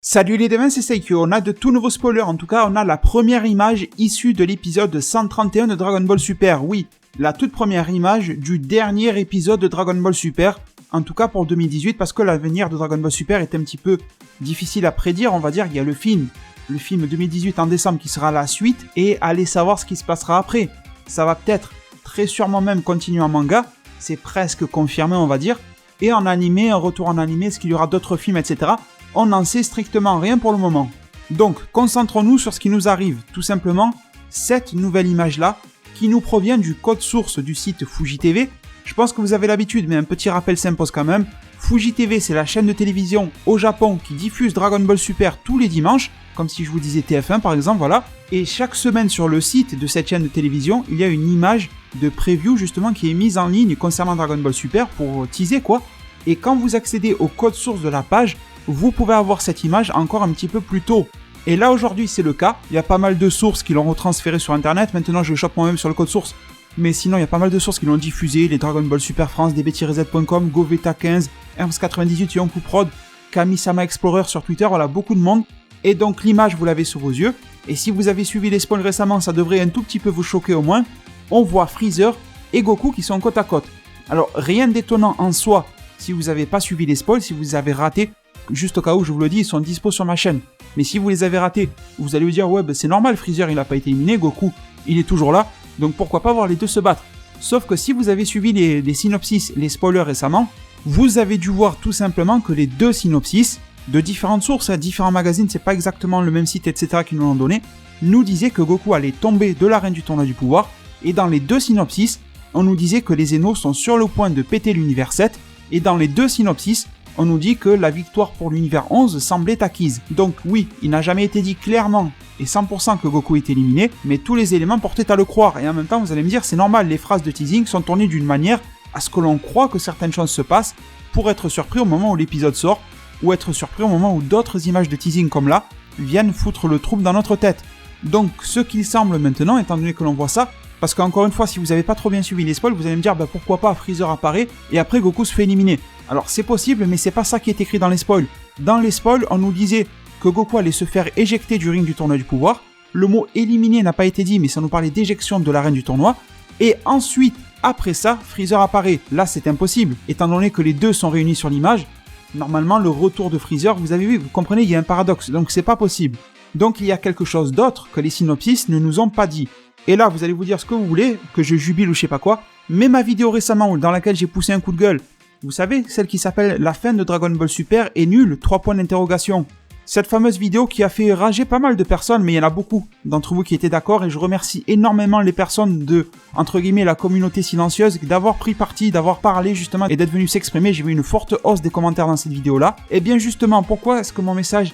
Salut les démons, c'est Seikyo, on a de tout nouveaux spoilers, en tout cas on a la première image issue de l'épisode 131 de Dragon Ball Super, oui, la toute première image du dernier épisode de Dragon Ball Super, en tout cas pour 2018, parce que l'avenir de Dragon Ball Super est un petit peu difficile à prédire, on va dire, il y a le film 2018 en décembre qui sera la suite, et allez savoir ce qui se passera après, ça va peut-être, très sûrement même continuer en manga, c'est presque confirmé on va dire, et en animé, un retour en animé, est-ce qu'il y aura d'autres films, etc., on n'en sait strictement rien pour le moment. Donc, concentrons-nous sur ce qui nous arrive. Tout simplement, cette nouvelle image-là, qui nous provient du code source du site Fuji TV. Je pense que vous avez l'habitude, mais un petit rappel s'impose quand même. Fuji TV, c'est la chaîne de télévision au Japon qui diffuse Dragon Ball Super tous les dimanches, comme si je vous disais TF1 par exemple, voilà. Et chaque semaine sur le site de cette chaîne de télévision, il y a une image de preview justement qui est mise en ligne concernant Dragon Ball Super pour teaser quoi. Et quand vous accédez au code source de la page, vous pouvez avoir cette image encore un petit peu plus tôt. Et là aujourd'hui c'est le cas, il y a pas mal de sources qui l'ont retransféré sur internet, maintenant je le chope moi-même sur le code source, mais sinon il y a pas mal de sources qui l'ont diffusé, les Dragon Ball Super France, db-z.com, Goveta15, Herms98, Yonkou Prod, Kamisama Explorer sur Twitter, voilà beaucoup de monde. Et donc l'image vous l'avez sous vos yeux, et si vous avez suivi les spoils récemment, ça devrait un tout petit peu vous choquer au moins, on voit Freezer et Goku qui sont côte à côte. Alors rien d'étonnant en soi, si vous n'avez pas suivi les spoils, si vous avez raté, juste au cas où je vous le dis, ils sont dispo sur ma chaîne. Mais si vous les avez ratés, vous allez vous dire ouais c'est normal, Freezer il n'a pas été éliminé, Goku il est toujours là, donc pourquoi pas voir les deux se battre. Sauf que si vous avez suivi les synopsis, les spoilers récemment, vous avez dû voir tout simplement que les deux synopsis, de différentes sources, différents magazines, c'est pas exactement le même site, etc. qui nous l'ont donné, nous disaient que Goku allait tomber de l'arène du tournoi du pouvoir, et dans les deux synopsis, on nous disait que les Zeno sont sur le point de péter l'univers 7, et dans les deux synopsis, on nous dit que la victoire pour l'univers 11 semblait acquise. Donc oui, il n'a jamais été dit clairement et 100% que Goku est éliminé, mais tous les éléments portaient à le croire. Et en même temps, vous allez me dire, c'est normal, les phrases de teasing sont tournées d'une manière à ce que l'on croit que certaines choses se passent pour être surpris au moment où l'épisode sort, ou être surpris au moment où d'autres images de teasing comme là viennent foutre le trouble dans notre tête. Donc ce qu'il semble maintenant, étant donné que l'on voit ça, parce qu'encore une fois, si vous n'avez pas trop bien suivi les spoils, vous allez me dire pourquoi pas Freezer apparaît et après Goku se fait éliminer. Alors c'est possible, mais c'est pas ça qui est écrit dans les spoils. Dans les spoils, on nous disait que Goku allait se faire éjecter du ring du tournoi du pouvoir. Le mot éliminer n'a pas été dit, mais ça nous parlait d'éjection de l'arène du tournoi. Et ensuite, après ça, Freezer apparaît. Là, c'est impossible, étant donné que les deux sont réunis sur l'image. Normalement, le retour de Freezer, vous avez vu, vous comprenez, il y a un paradoxe, donc c'est pas possible. Donc il y a quelque chose d'autre que les synopsis ne nous ont pas dit. Et là, vous allez vous dire ce que vous voulez, que je jubile ou je sais pas quoi, mais ma vidéo récemment dans laquelle j'ai poussé un coup de gueule, vous savez, celle qui s'appelle « La fin de Dragon Ball Super est nulle, 3 points d'interrogation ». Cette fameuse vidéo qui a fait rager pas mal de personnes, mais il y en a beaucoup d'entre vous qui étaient d'accord, et je remercie énormément les personnes de, entre guillemets, la communauté silencieuse, d'avoir pris parti, d'avoir parlé justement, et d'être venu s'exprimer. J'ai vu une forte hausse des commentaires dans cette vidéo-là. Et bien justement, pourquoi est-ce que mon message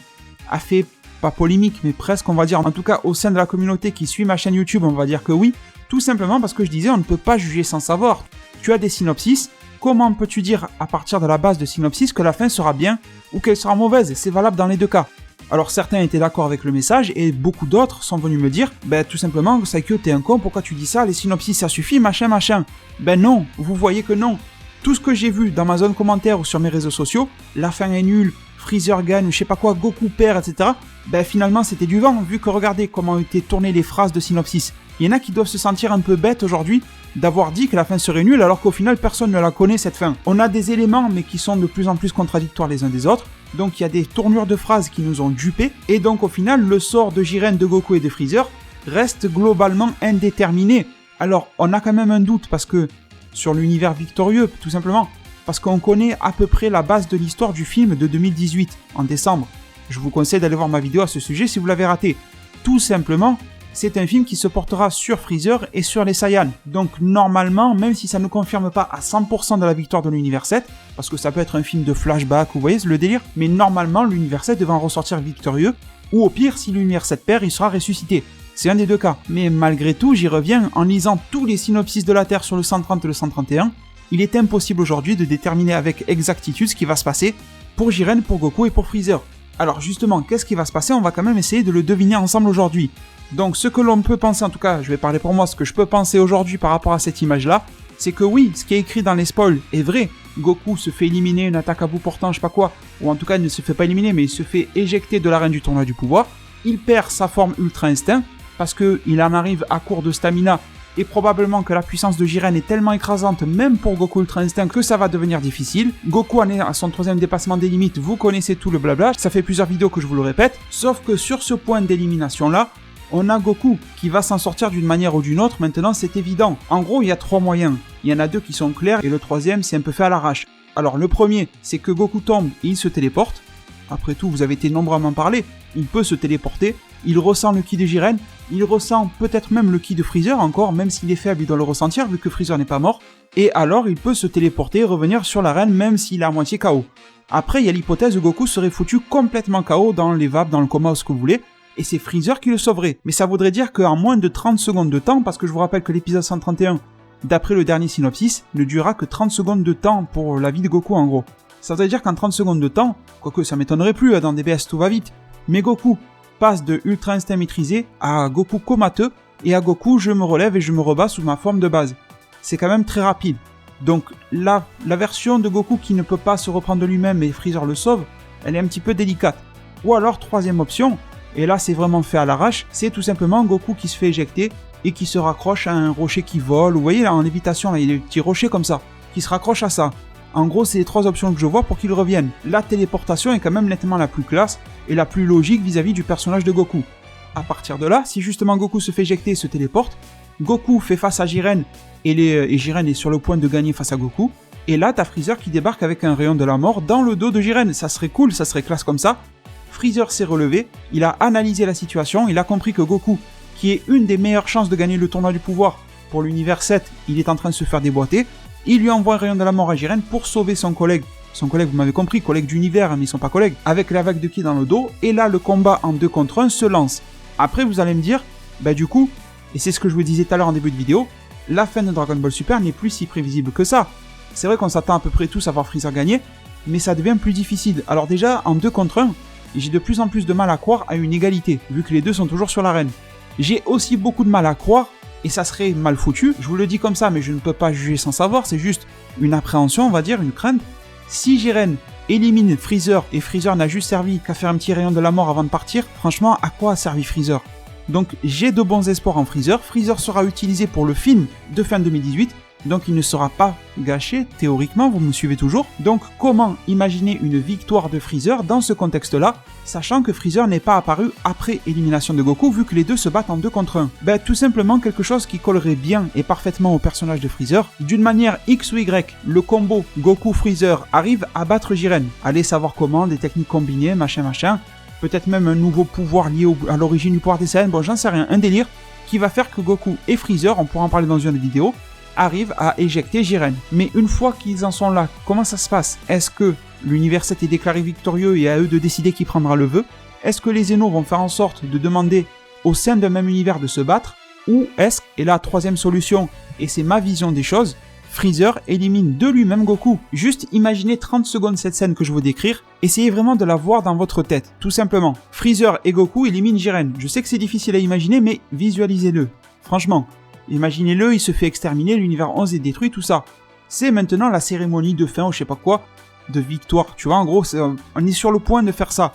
a fait, pas polémique, mais presque, on va dire, en tout cas au sein de la communauté qui suit ma chaîne YouTube, on va dire que oui, tout simplement parce que je disais, on ne peut pas juger sans savoir. Tu as des synopsis, comment peux-tu dire à partir de la base de synopsis que la fin sera bien ou qu'elle sera mauvaise? C'est valable dans les deux cas. Alors certains étaient d'accord avec le message et beaucoup d'autres sont venus me dire tout simplement, Saikyo t'es un con, pourquoi tu dis ça, les synopsis ça suffit, machin. Ben non, vous voyez que non. Tout ce que j'ai vu dans ma zone commentaire ou sur mes réseaux sociaux, la fin est nulle, Freezer gagne, je sais pas quoi, Goku perd, etc. Finalement c'était du vent, vu que regardez comment ont été tournées les phrases de synopsis. Il y en a qui doivent se sentir un peu bêtes aujourd'hui d'avoir dit que la fin serait nulle alors qu'au final personne ne la connaît cette fin. On a des éléments mais qui sont de plus en plus contradictoires les uns des autres, donc il y a des tournures de phrases qui nous ont dupés, et donc au final le sort de Jiren, de Goku et de Freezer reste globalement indéterminé. Alors on a quand même un doute parce que sur l'univers victorieux tout simplement, parce qu'on connaît à peu près la base de l'histoire du film de 2018 en décembre. Je vous conseille d'aller voir ma vidéo à ce sujet si vous l'avez raté. Tout simplement, c'est un film qui se portera sur Freezer et sur les Saiyans. Donc normalement, même si ça ne confirme pas à 100% de la victoire de l'univers 7, parce que ça peut être un film de flashback, vous voyez le délire, mais normalement l'univers 7 devrait en ressortir victorieux, ou au pire, si l'univers 7 perd, il sera ressuscité. C'est un des deux cas. Mais malgré tout, j'y reviens, en lisant tous les synopsis de la Terre sur le 130 et le 131, il est impossible aujourd'hui de déterminer avec exactitude ce qui va se passer pour Jiren, pour Goku et pour Freezer. Alors justement, qu'est-ce qui va se passer? On va quand même essayer de le deviner ensemble aujourd'hui. Donc ce que l'on peut penser, en tout cas, je vais parler pour moi, ce que je peux penser aujourd'hui par rapport à cette image-là, c'est que oui, ce qui est écrit dans les spoils est vrai. Goku se fait éliminer une attaque à bout portant, je sais pas quoi, ou en tout cas il ne se fait pas éliminer, mais il se fait éjecter de l'arène du tournoi du pouvoir. Il perd sa forme Ultra Instinct, parce qu'il en arrive à court de stamina, et probablement que la puissance de Jiren est tellement écrasante, même pour Goku Ultra Instinct, que ça va devenir difficile. Goku en est à son 3e dépassement des limites, vous connaissez tout le blabla, ça fait plusieurs vidéos que je vous le répète, sauf que sur ce point d'élimination là, on a Goku qui va s'en sortir d'une manière ou d'une autre, maintenant c'est évident. En gros, il y a 3 moyens. Il y en a 2 qui sont clairs et le 3e c'est un peu fait à l'arrache. Alors le premier, c'est que Goku tombe et il se téléporte. Après tout, vous avez été nombreux à m'en parler, il peut se téléporter, il ressent le ki de Jiren, il ressent peut-être même le ki de Freezer encore, même s'il est faible, il doit le ressentir vu que Freezer n'est pas mort. Et alors il peut se téléporter et revenir sur l'arène même s'il est à moitié KO. Après, il y a l'hypothèse où Goku serait foutu complètement KO dans les vapes, dans le coma ou ce que vous voulez, et c'est Freezer qui le sauverait. Mais ça voudrait dire qu'en moins de 30 secondes de temps, parce que je vous rappelle que l'épisode 131, d'après le dernier synopsis, ne durera que 30 secondes de temps pour la vie de Goku en gros. Ça voudrait dire qu'en 30 secondes de temps, quoique ça m'étonnerait plus, dans DBS tout va vite, mais Goku passe de Ultra Instinct maîtrisé à Goku comateux, et à Goku je me relève et je me rebats sous ma forme de base. C'est quand même très rapide. Donc la version de Goku qui ne peut pas se reprendre de lui-même et Freezer le sauve, elle est un petit peu délicate. Ou alors, 3e option, et là c'est vraiment fait à l'arrache, c'est tout simplement Goku qui se fait éjecter et qui se raccroche à un rocher qui vole. Vous voyez là en lévitation, là, il y a des petits rochers comme ça, qui se raccrochent à ça. En gros, c'est les 3 options que je vois pour qu'il revienne. La téléportation est quand même nettement la plus classe et la plus logique vis-à-vis du personnage de Goku. À partir de là, si justement Goku se fait éjecter et se téléporte, Goku fait face à Jiren et Jiren est sur le point de gagner face à Goku. Et là, t'as Freezer qui débarque avec un rayon de la mort dans le dos de Jiren. Ça serait cool, ça serait classe comme ça. Freezer s'est relevé, il a analysé la situation, il a compris que Goku, qui est une des meilleures chances de gagner le tournoi du pouvoir pour l'univers 7, il est en train de se faire déboîter. Il lui envoie un rayon de la mort à Jiren pour sauver son collègue. Son collègue, vous m'avez compris, collègue d'univers, mais ils sont pas collègues, avec la vague de ki dans le dos. Et là, le combat en 2 contre 1 se lance. Après, vous allez me dire, bah du coup, et c'est ce que je vous disais tout à l'heure en début de vidéo, la fin de Dragon Ball Super n'est plus si prévisible que ça. C'est vrai qu'on s'attend à peu près tous à voir Freezer gagner, mais ça devient plus difficile. Alors déjà, en 2 contre 1, j'ai de plus en plus de mal à croire à une égalité, vu que les deux sont toujours sur l'arène. J'ai aussi beaucoup de mal à croire, et ça serait mal foutu, je vous le dis comme ça, mais je ne peux pas juger sans savoir, c'est juste une appréhension, on va dire, une crainte. Si Jiren élimine Freezer, et Freezer n'a juste servi qu'à faire un petit rayon de la mort avant de partir, franchement, à quoi a servi Freezer? Donc j'ai de bons espoirs en Freezer. Freezer sera utilisé pour le film de fin 2018, donc il ne sera pas gâché, théoriquement, vous me suivez toujours. Donc comment imaginer une victoire de Freezer dans ce contexte-là, sachant que Freezer n'est pas apparu après élimination de Goku, vu que les deux se battent en 2 contre 1? Ben tout simplement quelque chose qui collerait bien et parfaitement au personnage de Freezer. D'une manière X ou Y, le combo Goku-Freezer arrive à battre Jiren. Allez savoir comment, des techniques combinées, machin, peut-être même un nouveau pouvoir lié à l'origine du pouvoir des Saiyans, bon j'en sais rien, un délire, qui va faire que Goku et Freezer, on pourra en parler dans une vidéo, arrivent à éjecter Jiren. Mais une fois qu'ils en sont là, comment ça se passe? Est-ce que l'univers 7 est déclaré victorieux et à eux de décider qui prendra le vœu? Est-ce que les Zénos vont faire en sorte de demander au sein d'un même univers de se battre? Ou est-ce, et la 3e solution, et c'est ma vision des choses, Freezer élimine de lui-même Goku? Juste imaginez 30 secondes cette scène que je vais vous décrire, essayez vraiment de la voir dans votre tête, tout simplement. Freezer et Goku éliminent Jiren. Je sais que c'est difficile à imaginer, mais visualisez-le. Franchement. Imaginez-le, il se fait exterminer, l'univers 11 est détruit, tout ça. C'est maintenant la cérémonie de fin ou je sais pas quoi, de victoire. Tu vois, en gros, on est sur le point de faire ça.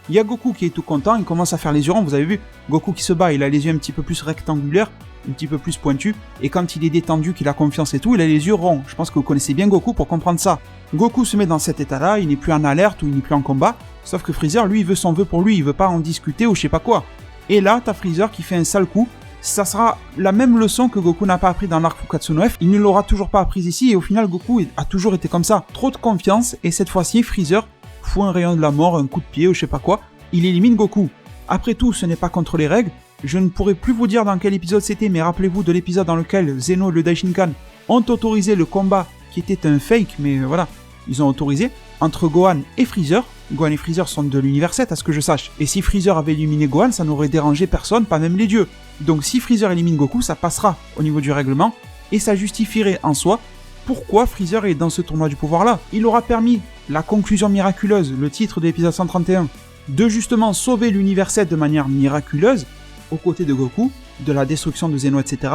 Il y a Goku qui est tout content, il commence à faire les yeux ronds, vous avez vu, Goku qui se bat, il a les yeux un petit peu plus rectangulaires, un petit peu plus pointus, et quand il est détendu, qu'il a confiance et tout, il a les yeux ronds. Je pense que vous connaissez bien Goku pour comprendre ça. Goku se met dans cet état-là, il n'est plus en alerte ou il n'est plus en combat, sauf que Freezer, lui, il veut son vœu pour lui, il veut pas en discuter ou je sais pas quoi. Et là, t'as Freezer qui fait un sale coup. Ça sera la même leçon que Goku n'a pas appris dans l'arc Fukkatsu no F, il ne l'aura toujours pas appris ici, et au final Goku a toujours été comme ça. Trop de confiance, et cette fois-ci Freezer fout un rayon de la mort, un coup de pied ou je sais pas quoi, il élimine Goku. Après tout, ce n'est pas contre les règles, je ne pourrais plus vous dire dans quel épisode c'était, mais rappelez-vous de l'épisode dans lequel Zeno et le Daishinkan ont autorisé le combat qui était un fake, mais voilà, ils ont autorisé, entre Gohan et Freezer. Gohan et Freezer sont de l'univers 7 à ce que je sache, et si Freezer avait éliminé Gohan, ça n'aurait dérangé personne, pas même les dieux. Donc si Freezer élimine Goku, ça passera au niveau du règlement, et ça justifierait en soi pourquoi Freezer est dans ce tournoi du pouvoir là. Il aura permis la conclusion miraculeuse, le titre de l'épisode 131, de justement sauver l'univers 7 de manière miraculeuse, aux côtés de Goku, de la destruction de Zeno, etc.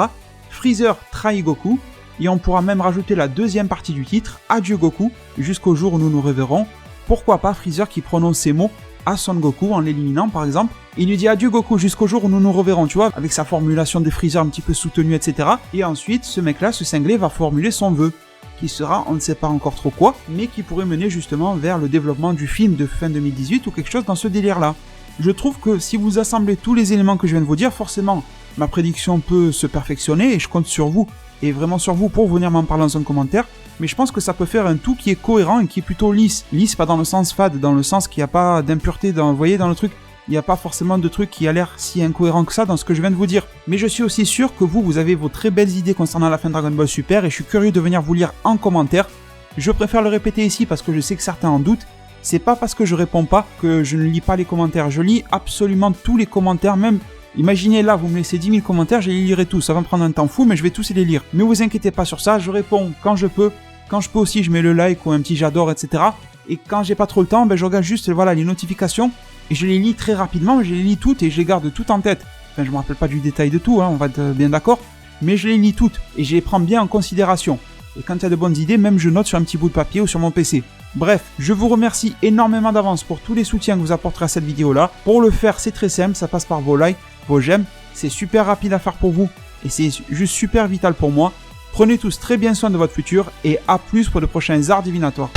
Freezer trahit Goku, Et on pourra même rajouter la deuxième partie du titre, Adieu Goku, jusqu'au jour où nous nous reverrons. Pourquoi pas Freezer qui prononce ces mots à Son Goku en l'éliminant par exemple. Il lui dit adieu Goku jusqu'au jour où nous nous reverrons, tu vois, avec sa formulation de Freezer un petit peu soutenue, etc. Et ensuite, ce mec-là, ce cinglé, va formuler son vœu, qui sera, on ne sait pas encore trop quoi, mais qui pourrait mener justement vers le développement du film de fin 2018 ou quelque chose dans ce délire-là. Je trouve que si vous assemblez tous les éléments que je viens de vous dire, forcément, ma prédiction peut se perfectionner et je compte sur vous, et vraiment sur vous pour venir m'en parler dans un commentaire, mais je pense que ça peut faire un tout qui est cohérent et qui est plutôt lisse. Lisse, pas dans le sens fade, dans le sens qu'il n'y a pas d'impureté, vous voyez, dans le truc, il n'y a pas forcément de truc qui a l'air si incohérent que ça dans ce que je viens de vous dire. Mais je suis aussi sûr que vous avez vos très belles idées concernant la fin de Dragon Ball Super et je suis curieux de venir vous lire en commentaire. Je préfère le répéter ici parce que je sais que certains en doutent. C'est pas parce que je réponds pas que je ne lis pas les commentaires. Je lis absolument tous les commentaires, même... Imaginez là, vous me laissez 10 000 commentaires, je les lirai tous. Ça va me prendre un temps fou, mais je vais tous les lire. Ne vous inquiétez pas sur ça, je réponds quand je peux. Quand je peux aussi, je mets le like ou un petit j'adore, etc. Et quand j'ai pas trop le temps, je regarde juste les notifications et je les lis très rapidement, je les lis toutes et je les garde toutes en tête. Enfin, je me rappelle pas du détail de tout, on va être bien d'accord, mais je les lis toutes et je les prends bien en considération. Et quand il y a de bonnes idées, même je note sur un petit bout de papier ou sur mon PC. Bref, je vous remercie énormément d'avance pour tous les soutiens que vous apporterez à cette vidéo-là. Pour le faire, c'est très simple, ça passe par vos likes, vos j'aime. C'est super rapide à faire pour vous et c'est juste super vital pour moi. Prenez tous très bien soin de votre futur et à plus pour de prochains arts divinatoires.